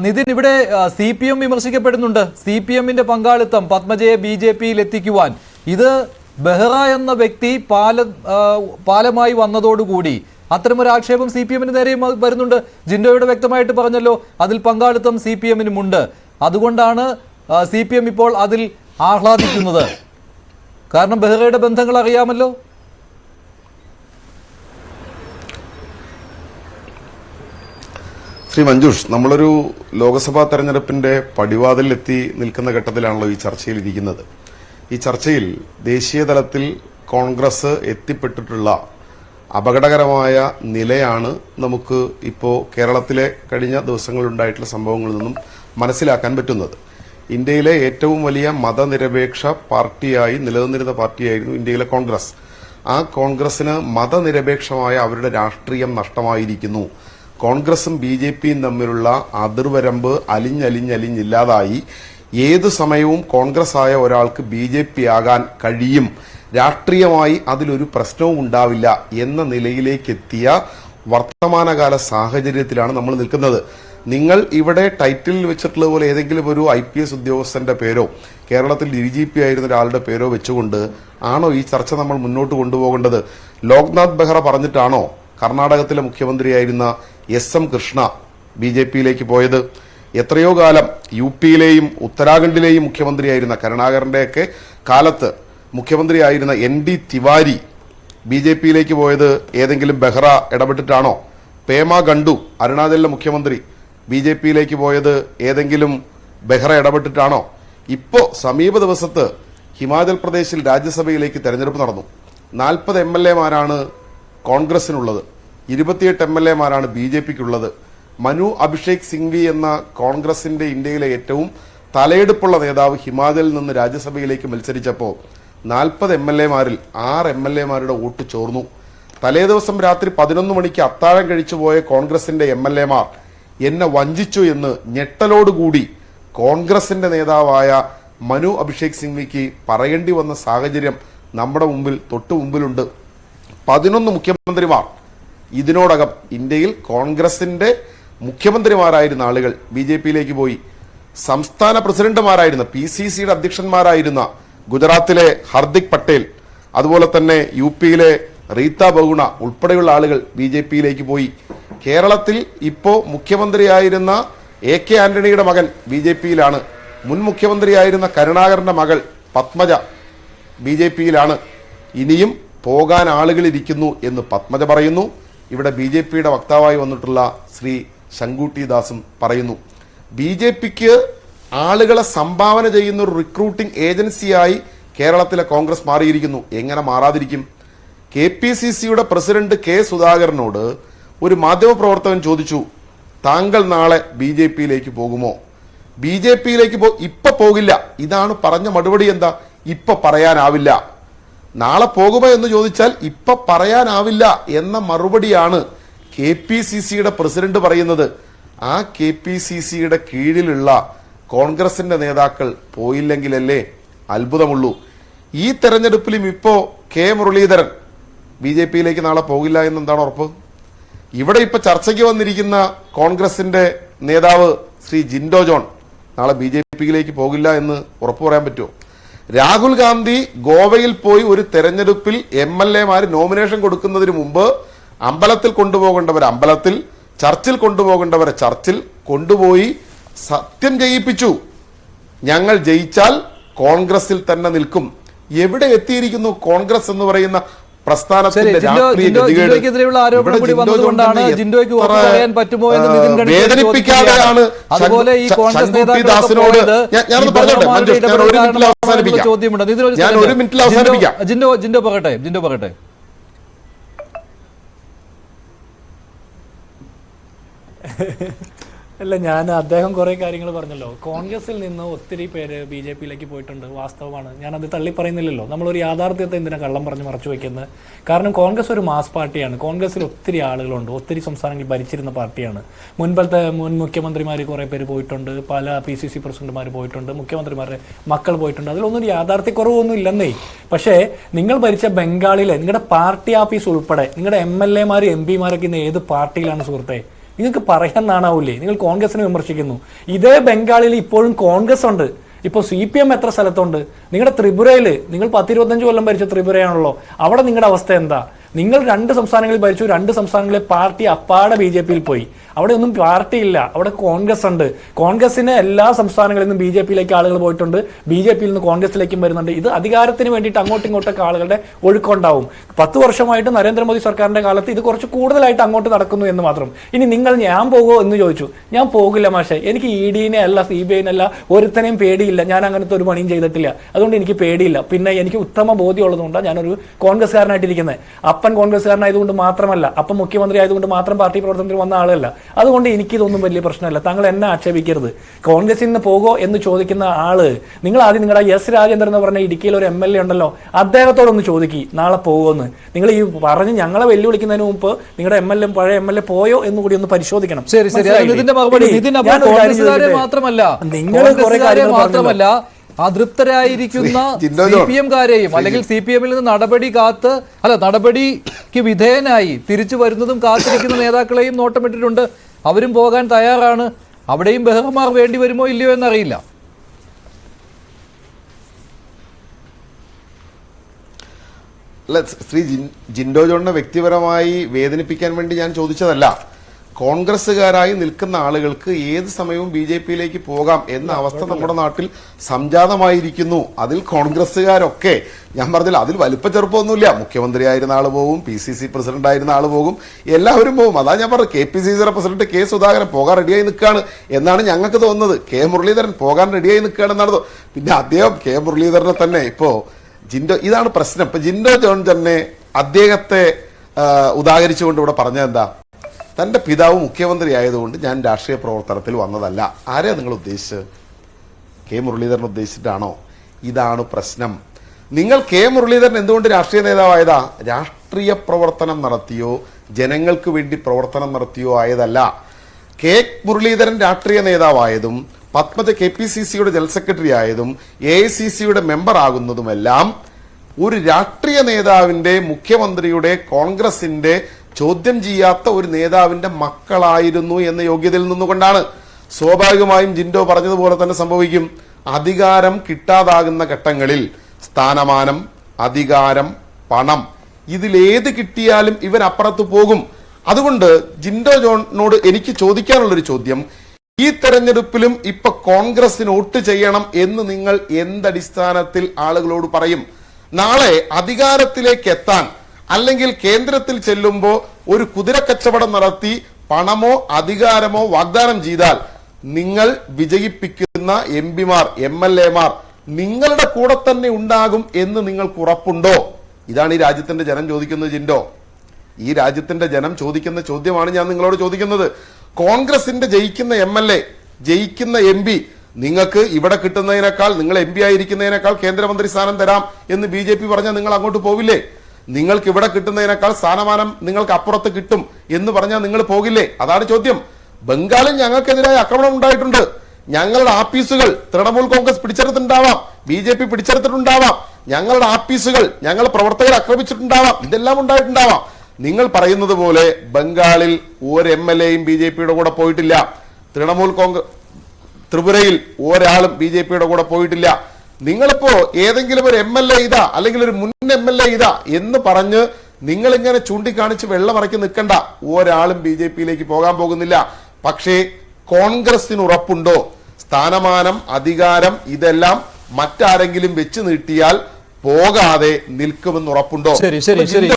നിതിൻ, ഇവിടെ CPM വിമർശിക്കപ്പെടുന്നുണ്ട്. CPM-ന്റെ പങ്കാളിത്തം പത്മജയെ BJP-യിൽ എത്തിക്കുവാൻ ഇത് ബെഹ്റ എന്ന വ്യക്തി പാലമായി വന്നതോടുകൂടി അത്തരമൊരു ആക്ഷേപം CPM-ന് നേരെയും വരുന്നുണ്ട്. ജിൻഡോയുടെ വ്യക്തമായിട്ട് പറഞ്ഞല്ലോ, അതിൽ പങ്കാളിത്തം CPM-നുമുണ്ട്. അതുകൊണ്ടാണ് CPM ഇപ്പോൾ അതിൽ ആഹ്ലാദിക്കുന്നത്. കാരണം ബെഹ്റയുടെ ബന്ധങ്ങൾ അറിയാമല്ലോ. ശ്രീ മഞ്ജുഷ്, നമ്മളൊരു ലോക്സഭാ തെരഞ്ഞെടുപ്പിന്റെ പടിവാതിലെത്തി നിൽക്കുന്ന ഘട്ടത്തിലാണല്ലോ ഈ ചർച്ചയിൽ ഇരിക്കുന്നത്. ഈ ചർച്ചയിൽ ദേശീയ തലത്തിൽ കോൺഗ്രസ് എത്തിപ്പെട്ടിട്ടുള്ള അപകടകരമായ നിലയാണ് നമുക്ക് ഇപ്പോൾ കേരളത്തിലെ കഴിഞ്ഞ ദിവസങ്ങളിലുണ്ടായിട്ടുള്ള സംഭവങ്ങളിൽ നിന്നും മനസ്സിലാക്കാൻ പറ്റുന്നത്. ഇന്ത്യയിലെ ഏറ്റവും വലിയ മതനിരപേക്ഷ പാർട്ടിയായി നിലനിന്നിരുന്ന പാർട്ടിയായിരുന്നു ഇന്ത്യയിലെ കോൺഗ്രസ്. ആ കോൺഗ്രസിന് മതനിരപേക്ഷമായ അവരുടെ രാഷ്ട്രീയം നഷ്ടമായിരിക്കുന്നു. കോൺഗ്രസും BJP-യും തമ്മിലുള്ള അതിർവരമ്പ് അലിഞ്ഞില്ലാതായി ഏതു സമയവും കോൺഗ്രസ് ആയ ഒരാൾക്ക് BJP ആകാൻ കഴിയും, രാഷ്ട്രീയമായി അതിലൊരു പ്രശ്നവും ഉണ്ടാവില്ല എന്ന നിലയിലേക്കെത്തിയ വർത്തമാനകാല സാഹചര്യത്തിലാണ് നമ്മൾ നിൽക്കുന്നത്. നിങ്ങൾ ഇവിടെ ടൈറ്റിൽ വെച്ചിട്ടുള്ള പോലെ ഏതെങ്കിലും ഒരു IPS ഉദ്യോഗസ്ഥന്റെ പേരോ കേരളത്തിൽ DGP ആയിരുന്ന ഒരാളുടെ പേരോ വെച്ചുകൊണ്ട് ആണോ ഈ ചർച്ച നമ്മൾ മുന്നോട്ട് കൊണ്ടുപോകേണ്ടത്? ലോക്നാഥ് ബെഹ്റ പറഞ്ഞിട്ടാണോ കർണാടകത്തിലെ മുഖ്യമന്ത്രിയായിരുന്ന SM കൃഷ്ണ BJP-യിലേക്ക് പോയത്? എത്രയോ കാലം UP-യിലെയും ഉത്തരാഖണ്ഡിലെയും മുഖ്യമന്ത്രിയായിരുന്ന കരുണാകരന്റെയൊക്കെ കാലത്ത് മുഖ്യമന്ത്രിയായിരുന്ന ND തിവാരി BJP-യിലേക്ക് പോയത് ഏതെങ്കിലും ബെഹ്റ ഇടപെട്ടിട്ടാണോ? പേമ ഖണ്ഡു അരുണാചലിലെ മുഖ്യമന്ത്രി BJP-യിലേക്ക് പോയത് ഏതെങ്കിലും ബെഹ്റ ഇടപെട്ടിട്ടാണോ? ഇപ്പോ സമീപ ദിവസത്ത് ഹിമാചൽ പ്രദേശിൽ രാജ്യസഭയിലേക്ക് തെരഞ്ഞെടുപ്പ് നടന്നു. 40 MLA-മാരാണ് കോൺഗ്രസിനുള്ളത്, 28 MLA-മാരാണ് BJP-ക്കുള്ളത്. മനു അഭിഷേക് സിംഗ്വി എന്ന കോൺഗ്രസിന്റെ ഇന്ത്യയിലെ ഏറ്റവും തലയെടുപ്പുള്ള നേതാവ് ഹിമാചലിൽ നിന്ന് രാജ്യസഭയിലേക്ക് മത്സരിച്ചപ്പോൾ 40 MLA-മാരിൽ 6 MLA-മാരുടെ വോട്ട് ചോർന്നു. തലേ ദിവസം രാത്രി 11 മണിക്ക് അത്താഴം കഴിച്ചുപോയ കോൺഗ്രസിന്റെ MLA-മാർ എന്നെ വഞ്ചിച്ചു എന്ന് ഞെട്ടലോടുകൂടി കോൺഗ്രസിന്റെ നേതാവായ മനു അഭിഷേക് സിംഗ്വിക്ക് പറയേണ്ടി വന്ന സാഹചര്യം നമ്മുടെ തൊട്ടു മുമ്പിലുണ്ട്. 11 മുഖ്യമന്ത്രിമാർ ഇതിനോടകം ഇന്ത്യയിൽ കോൺഗ്രസിന്റെ മുഖ്യമന്ത്രിമാരായിരുന്ന ആളുകൾ BJP-യിലേക്ക് പോയി. സംസ്ഥാന പ്രസിഡന്റുമാരായിരുന്ന PCC-യുടെ അധ്യക്ഷന്മാരായിരുന്ന ഗുജറാത്തിലെ ഹർദിക് പട്ടേൽ, അതുപോലെ തന്നെ UP-യിലെ റീത്ത ബഹുഗുണ ഉൾപ്പെടെയുള്ള ആളുകൾ BJP-യിലേക്ക് പോയി. കേരളത്തിൽ ഇപ്പോ മുഖ്യമന്ത്രിയായിരുന്ന AK ആന്റണിയുടെ മകൻ BJP-യിലാണ്. മുൻ മുഖ്യമന്ത്രിയായിരുന്ന കരുണാകരന്റെ മകൾ പത്മജ BJP-യിലാണ്. ഇനിയും പോകാൻ ആളുകളിരിക്കുന്നു എന്ന് പത്മജ പറയുന്നു. ഇവിടെ BJP-യുടെ വക്താവായി വന്നിട്ടുള്ള ശ്രീ ശങ്കുട്ടി ദാസും പറയുന്നു. BJP-ക്ക് ആളുകളെ സംഭാവന ചെയ്യുന്ന ഒരു റിക്രൂട്ടിംഗ് ഏജൻസിയായി കേരളത്തിലെ കോൺഗ്രസ് മാറിയിരിക്കുന്നു. എങ്ങനെ മാറാതിരിക്കും? KPCC-യുടെ പ്രസിഡന്റ് K സുധാകരനോട് ഒരു മാധ്യമപ്രവർത്തകൻ ചോദിച്ചു, താങ്കൾ നാളെ BJP-യിലേക്ക് പോകുമോ? BJP-യിലേക്ക് ഇപ്പൊ പോകില്ല. ഇതാണ് പറഞ്ഞ മറുപടി. എന്താ? ഇപ്പൊ പറയാനാവില്ല. നാളെ പോകുമോ എന്ന് ചോദിച്ചാൽ ഇപ്പൊ പറയാനാവില്ല എന്ന മറുപടിയാണ് KPCC-യുടെ പ്രസിഡന്റ് പറയുന്നത്. ആ KPCC-യുടെ കീഴിലുള്ള കോൺഗ്രസിന്റെ നേതാക്കൾ പോയില്ലെങ്കിലല്ലേ അത്ഭുതമുള്ളൂ. ഈ തെരഞ്ഞെടുപ്പിലും ഇപ്പോ K മുരളീധരൻ BJP-യിലേക്ക് നാളെ പോകില്ല എന്നെന്താണ് ഉറപ്പ്? ഇവിടെ ഇപ്പൊ ചർച്ചയ്ക്ക് വന്നിരിക്കുന്ന കോൺഗ്രസിന്റെ നേതാവ് ശ്രീ ജിൻഡോ ജോൺ നാളെ BJP-യിലേക്ക് പോകില്ല എന്ന് ഉറപ്പു പറയാൻ പറ്റുമോ? രാഹുൽ ഗാന്ധി ഗോവയിൽ പോയി ഒരു തെരഞ്ഞെടുപ്പിൽ MLA-മാര് നോമിനേഷൻ കൊടുക്കുന്നതിന് മുമ്പ് അമ്പലത്തിൽ കൊണ്ടുപോകേണ്ടവരെ അമ്പലത്തിൽ, ചർച്ചിൽ കൊണ്ടുപോകേണ്ടവരെ ചർച്ചിൽ കൊണ്ടുപോയി സത്യം ചെയ്യിപ്പിച്ചു. ഞങ്ങൾ ജയിച്ചാൽ കോൺഗ്രസിൽ തന്നെ നിൽക്കും. എവിടെ എത്തിയിരിക്കുന്നു കോൺഗ്രസ് എന്ന് പറയുന്ന പ്രസ്ഥാനത്തിന്റെ ജിൻഡോയ്ക്കെതിരെയുള്ള ആരോപണം കൂടി വന്നതുകൊണ്ടാണ് ജിൻഡോയ്ക്ക് പറയാൻ പറ്റുമോ എന്ന് നിതിൻ ഗഡ്കരി വേദനിപ്പിക്കാതെയാണ്. അതുപോലെ ഈ കോൺഗ്രസ് ചോദ്യമുണ്ട്. ജിൻഡോ പറയട്ടെ. അല്ല, അദ്ദേഹം കുറെ കാര്യങ്ങൾ പറഞ്ഞല്ലോ. കോൺഗ്രസിൽ നിന്ന് ഒത്തിരി പേര് BJP-യിലേക്ക് പോയിട്ടുണ്ട്, വാസ്തവമാണ്. ഞാനത് തള്ളി പറയുന്നില്ലല്ലോ. നമ്മളൊരു യാഥാർത്ഥ്യത്തെ എന്തിനാ കള്ളം പറഞ്ഞ് മറച്ചു വയ്ക്കുന്നത്? കാരണം കോൺഗ്രസ് ഒരു മാസ് പാർട്ടിയാണ്. കോൺഗ്രസിൽ ഒത്തിരി ആളുകളുണ്ട്, ഒത്തിരി സംസ്ഥാനങ്ങളിൽ ഭരിച്ചിരുന്ന പാർട്ടിയാണ്. മുൻ മുഖ്യമന്ത്രിമാർ കുറെ പേര് പോയിട്ടുണ്ട്, പല PCC പ്രസിഡന്റുമാർ പോയിട്ടുണ്ട്, മുഖ്യമന്ത്രിമാരുടെ മക്കൾ പോയിട്ടുണ്ട്. അതിലൊന്നും ഒരു യാഥാർത്ഥ്യക്കുറവൊന്നും ഇല്ലെന്നേ. പക്ഷേ നിങ്ങൾ ഭരിച്ച ബംഗാളിലെ നിങ്ങളുടെ പാർട്ടി ഓഫീസ് ഉൾപ്പെടെ നിങ്ങളുടെ MLA-മാർ MP-മാരൊക്കെ ഇന്ന് ഏത് പാർട്ടിയിലാണ് സുഹൃത്തെ? നിങ്ങൾക്ക് പറയാൻ നാണാവൂലേ? നിങ്ങൾ കോൺഗ്രസിനെ വിമർശിക്കുന്നു. ഇതേ ബംഗാളിൽ ഇപ്പോഴും കോൺഗ്രസ് ഉണ്ട്. ഇപ്പോൾ CPM എത്ര സ്ഥലത്തുണ്ട്? നിങ്ങളുടെ ത്രിപുരയിൽ നിങ്ങൾ 10-25 കൊല്ലം ഭരിച്ച ത്രിപുരയാണല്ലോ. അവിടെ നിങ്ങളുടെ അവസ്ഥ എന്താ? നിങ്ങൾ 2 സംസ്ഥാനങ്ങളിൽ ഭരിച്ചു. 2 സംസ്ഥാനങ്ങളിലെ പാർട്ടി അപ്പാടെ BJP-യിൽ പോയി. അവിടെ ഒന്നും പാർട്ടി ഇല്ല, അവിടെ കോൺഗ്രസ് ഉണ്ട്. കോൺഗ്രസിന് എല്ലാ സംസ്ഥാനങ്ങളിൽ നിന്നും BJP-യിലേക്ക് ആളുകൾ പോയിട്ടുണ്ട്, BJP-യിൽ നിന്ന് കോൺഗ്രസിലേക്കും വരുന്നുണ്ട്. ഇത് അധികാരത്തിന് വേണ്ടിയിട്ട് അങ്ങോട്ടും ഇങ്ങോട്ടൊക്കെ ആളുകളുടെ ഒഴുക്കുണ്ടാവും. 10 വർഷമായിട്ട് നരേന്ദ്രമോദി സർക്കാരിന്റെ കാലത്ത് ഇത് കുറച്ച് കൂടുതലായിട്ട് അങ്ങോട്ട് നടക്കുന്നു എന്ന് മാത്രം. ഇനി നിങ്ങൾ ഞാൻ പോകുമോ എന്ന് ചോദിച്ചു. ഞാൻ പോകില്ല മാഷെ. എനിക്ക് ED-നെ അല്ല CBI-നെ അല്ല ഒരുത്തനെയും പേടിയില്ല. ഞാൻ അങ്ങനത്തെ ഒരു പണിയും ചെയ്തിട്ടില്ല. അതുകൊണ്ട് എനിക്ക് പേടിയില്ല. പിന്നെ എനിക്ക് ഉത്തമ ബോധ്യമുള്ളതുകൊണ്ടാണ് ഞാനൊരു കോൺഗ്രസ്സുകാരനായിട്ടിരിക്കുന്നത്. അപ്പൻ കോൺഗ്രസ്സുകാരനായതുകൊണ്ട് മാത്രമല്ല, അപ്പം മുഖ്യമന്ത്രി ആയതുകൊണ്ട് മാത്രം പാർട്ടി പ്രവർത്തനത്തിൽ വന്ന ആളല്ല. അതുകൊണ്ട് എനിക്കിതൊന്നും വലിയ പ്രശ്നമല്ല. താങ്കൾ എന്നെ ആക്ഷേപിക്കരുത്. കോൺഗ്രസിൽ നിന്ന് പോകോ എന്ന് ചോദിക്കുന്ന ആള്, നിങ്ങൾ ആദ്യം നിങ്ങളുടെ S. രാജേന്ദ്രൻ എന്ന് പറഞ്ഞ ഇടുക്കിയിൽ ഒരു MLA ഉണ്ടല്ലോ, അദ്ദേഹത്തോടൊന്ന് ചോദിക്കി നാളെ പോകുമെന്ന്. നിങ്ങൾ ഈ പറഞ്ഞ് ഞങ്ങളെ വെല്ലുവിളിക്കുന്നതിന് മുമ്പ് നിങ്ങളുടെ പഴയ MLA പോയോ എന്ന് കൂടി ഒന്ന് പരിശോധിക്കണം. ശരി ശരി, ഇതിന്റെ മറുപടി കോൺഗ്രസ്സുകാരെ മാത്രമല്ല, അതൃപ്തരായിരിക്കുന്ന CPM-കാരെയും അല്ലെങ്കിൽ CPM-ൽ നിന്ന് നടപടിക്ക് വിധേയനായി തിരിച്ചു വരുന്നതും കാത്തിരിക്കുന്ന നേതാക്കളെയും നോട്ടമിട്ടിട്ടുണ്ട്. അവരും പോകാൻ തയ്യാറാണ്. അവിടെയും ബഹുമാർ വേണ്ടി വരുമോ ഇല്ലയോ എന്നറിയില്ല. അല്ല, ശ്രീ ജിൻഡോ ജോണിനെ വ്യക്തിപരമായി വേദനിപ്പിക്കാൻ വേണ്ടി ഞാൻ ചോദിച്ചതല്ല. കോൺഗ്രസ്സുകാരായി നിൽക്കുന്ന ആളുകൾക്ക് ഏത് സമയവും BJP-യിലേക്ക് പോകാം എന്ന അവസ്ഥ നമ്മുടെ നാട്ടിൽ സംജാതമായിരിക്കുന്നു. അതിൽ കോൺഗ്രസ്സുകാരൊക്കെ, ഞാൻ പറഞ്ഞില്ല, അതിൽ വലിപ്പ ചെറുപ്പമൊന്നുമില്ല. മുഖ്യമന്ത്രി ആയിരുന്ന ആൾ പോകും, PCC പ്രസിഡന്റ് ആയിരുന്ന ആൾ പോകും, എല്ലാവരും പോകും. അതാ ഞാൻ പറഞ്ഞു, KPCC പ്രസിഡന്റ് K. സുധാകരൻ പോകാൻ റെഡിയായി നിൽക്കുകയാണ് എന്നാണ് ഞങ്ങൾക്ക് തോന്നുന്നത്. K. മുരളീധരൻ പോകാൻ റെഡിയായി നിൽക്കുകയാണെന്നാണ്. പിന്നെ അദ്ദേഹം K. മുരളീധരനെ തന്നെ ഇപ്പോ ഇതാണ് പ്രശ്നം. ഇപ്പൊ ജിൻഡോ ജോൺ തന്നെ അദ്ദേഹത്തെ ഉദാഹരിച്ചുകൊണ്ട് ഇവിടെ പറഞ്ഞതെന്താ, തന്റെ പിതാവ് മുഖ്യമന്ത്രി ആയതുകൊണ്ട് ഞാൻ രാഷ്ട്രീയ പ്രവർത്തനത്തിൽ വന്നതല്ല. ആരെയാ നിങ്ങൾ ഉദ്ദേശിച്ചത്? K. മുരളീധരൻ ഉദ്ദേശിച്ചിട്ടാണോ? ഇതാണ് പ്രശ്നം. നിങ്ങൾ K. മുരളീധരൻ എന്തുകൊണ്ട് രാഷ്ട്രീയ നേതാവായതാ? രാഷ്ട്രീയ പ്രവർത്തനം നടത്തിയോ ജനങ്ങൾക്ക് വേണ്ടി പ്രവർത്തനം നടത്തിയോ ആയതല്ല. K. മുരളീധരൻ രാഷ്ട്രീയ നേതാവായതും പത്മജ KPCC-യുടെ ജനറൽ സെക്രട്ടറി ആയതും AICC-യുടെ മെമ്പർ ആകുന്നതുമെല്ലാം ഒരു രാഷ്ട്രീയ നേതാവിന്റെ, മുഖ്യമന്ത്രിയുടെ, കോൺഗ്രസിന്റെ ചോദ്യം ചെയ്യാത്ത ഒരു നേതാവിന്റെ മക്കളായിരുന്നു എന്ന യോഗ്യതയിൽ നിന്നുകൊണ്ടാണ്. സ്വാഭാവികമായും ജിൻഡോ പറഞ്ഞതുപോലെ തന്നെ സംഭവിക്കും. അധികാരം കിട്ടാതാകുന്ന ഘട്ടങ്ങളിൽ സ്ഥാനമാനം, അധികാരം, പണം, ഇതിലേത് കിട്ടിയാലും ഇവരപ്പുറത്ത് പോകും. അതുകൊണ്ട് ജിൻഡോ ജോണിനോട് എനിക്ക് ചോദിക്കാനുള്ളൊരു ചോദ്യം, ഈ തെരഞ്ഞെടുപ്പിലും ഇപ്പൊ കോൺഗ്രസിന് വോട്ട് ചെയ്യണം എന്ന് നിങ്ങൾ എന്തടിസ്ഥാനത്തിൽ ആളുകളോട് പറയും? നാളെ അധികാരത്തിലേക്ക് എത്താൻ അല്ലെങ്കിൽ കേന്ദ്രത്തിൽ ചെല്ലുമ്പോൾ ഒരു കുതിരക്കച്ചവടം നടത്തി പണമോ അധികാരമോ വാഗ്ദാനം ചെയ്താൽ നിങ്ങൾ വിജയിപ്പിക്കുന്ന MP-മാർ, MLA-മാർ നിങ്ങളുടെ കൂടെ തന്നെ ഉണ്ടാകും എന്ന് നിങ്ങൾക്ക് ഉറപ്പുണ്ടോ? ഇതാണ് ഈ രാജ്യത്തിന്റെ ജനം ചോദിക്കുന്നത്. ജിൻഡോ, ഈ രാജ്യത്തിന്റെ ജനം ചോദിക്കുന്ന ചോദ്യമാണ് ഞാൻ നിങ്ങളോട് ചോദിക്കുന്നത്. കോൺഗ്രസിന്റെ ജയിക്കുന്ന MLA, ജയിക്കുന്ന MP നിങ്ങൾക്ക് ഇവിടെ കിട്ടുന്നതിനേക്കാൾ, നിങ്ങൾ MP ആയിരിക്കുന്നതിനേക്കാൾ കേന്ദ്രമന്ത്രി സ്ഥാനം തരാം എന്ന് BJP പറഞ്ഞാൽ നിങ്ങൾ അങ്ങോട്ട് പോവില്ലേ? നിങ്ങൾക്ക് ഇവിടെ കിട്ടുന്നതിനേക്കാൾ സ്ഥാനമാനം നിങ്ങൾക്ക് അപ്പുറത്ത് കിട്ടും എന്ന് പറഞ്ഞാൽ നിങ്ങൾ പോകില്ലേ? അതാണ് ചോദ്യം. ബംഗാളിൽ ഞങ്ങൾക്കെതിരായ ആക്രമണം ഉണ്ടായിട്ടുണ്ട്. ഞങ്ങളുടെ ആഫീസുകൾ തൃണമൂൽ കോൺഗ്രസ് പിടിച്ചെടുത്തിട്ടുണ്ടാവാം, BJP പിടിച്ചെടുത്തിട്ടുണ്ടാവാം, ഞങ്ങളുടെ ആഫീസുകൾ ഞങ്ങൾ പ്രവർത്തകർ ആക്രമിച്ചിട്ടുണ്ടാവാം, ഇതെല്ലാം ഉണ്ടായിട്ടുണ്ടാവാം. നിങ്ങൾ പറയുന്നത് പോലെ ബംഗാളിൽ ഒരു MLA-യും BJP-യുടെ കൂടെ പോയിട്ടില്ല. തൃണമൂൽ കോൺഗ്രസ് ത്രിപുരയിൽ ഒരാളും BJP-യുടെ കൂടെ പോയിട്ടില്ല. നിങ്ങളിപ്പോ ഏതെങ്കിലും ഒരു MLA ഇതാ അല്ലെങ്കിൽ ഒരു മുൻ MLA ഇതാ എന്ന് പറഞ്ഞ് നിങ്ങൾ ഇങ്ങനെ ചൂണ്ടിക്കാണിച്ച് വെള്ളമറക്കി നിൽക്കണ്ട. ഒരാളും BJP-യിലേക്ക് പോകാൻ പോകുന്നില്ല. പക്ഷേ കോൺഗ്രസിന് ഉറപ്പുണ്ടോ സ്ഥാനമാനം, അധികാരം ഇതെല്ലാം മറ്റാരെങ്കിലും വെച്ച് നീട്ടിയാൽ പോകാതെ നിൽക്കുമെന്ന് ഉറപ്പുണ്ടോ? ശരി ശരി ശരി.